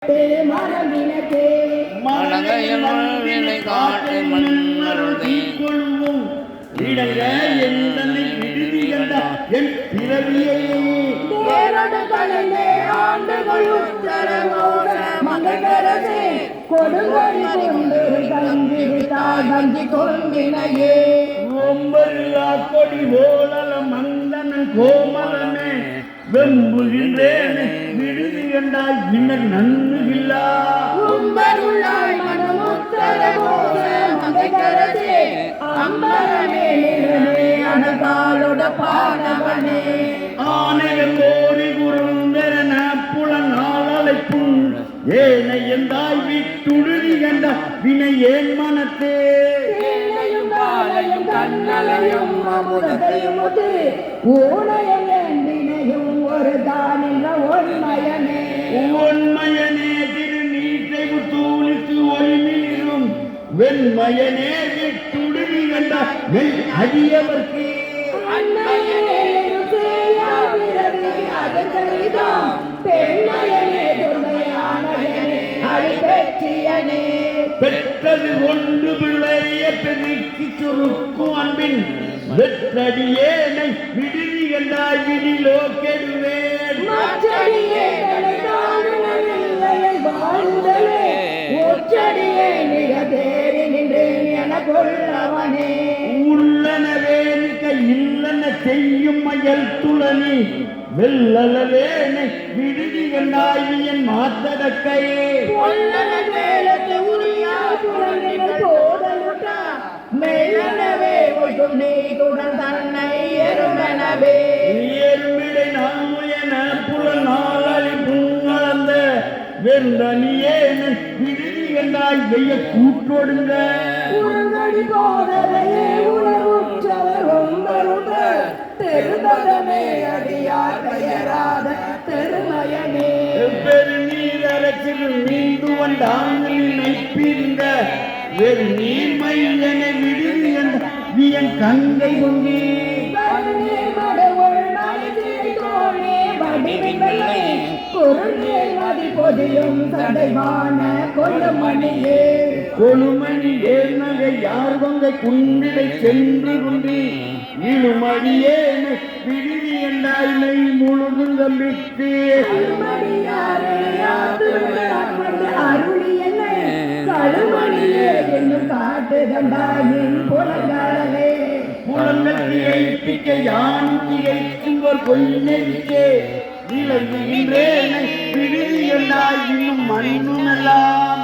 மரபினத்தே மனங்கையில் மனவினை காட்டு மன்னருளை கொள்வோம் இடங்க எந்தனை விடுதி கண்ட என் பிறவியை தேரடு கலைந்தே ஆண்டுகள் உத்தர மோக மகரசே கொடுங்கொடி கொண்டு தங்கி கொண்டினையே ஒம்பல்லா கொடி போலல மந்தனன் கோமலனே வெம்புகின்றேனே விடுதி கண்டாய் பின்னர் நன்னுகில்லா உம்பருள்ளாய் மனமுத்தர மோக மகரசே அம்பரமே அனகாலோட பாடவனே ஆனைகள் கோரி குருந்தரன புலனாலைப்பும் ஏனை எந்தாய் விட்டுடுதி கண்ட வினை ஏன் மனத்தே காலையும் கண்ணலையும் அமுதத்தையும் பூனையும் வினையும் ஒரு தானின்ற ஒன்மயனே ஒன்மயனே திருநீற்றை தூளித்து ஒளிமீறும் வெண்மயனே விட்டுடுதி கண்ட மெய் அடியவர்க்கு பெற்றது ஒன்று பிள்ளைய பெருக்கி சுருக்கும் அன்பின் வெற்றடியேனை விடுதி கண்டாய் விடிலோ கெடுவேன் உள்ளனவே இல்லன செய்யும் மயல் துளனி வெள்ளலவேனை விடுதி கண்டாய்வியன் மாத்தடக்கையே எருமிடை நாமுயன புலனாளி புங்கழந்த வெந்தனியேனை விடுதி கண்டாய் வெய்ய கூட்டோடுங்க பெருநீரரசில் நீந்து வந்தாங்களை பிரிந்த வெறு நீர்மையனை விடுதி என்ற வியன் கங்கை கொண்டே கொழுமணியே நகை யார் வங்கை குண்டிடை சென்று கொண்டு இழுமடியே விடுதி என்றாய்மை முழுதும் தம்பித்து விளங்குகின்றேனை விடுதி என்றாய் இன்னும் மண்ணும் எல்லாம்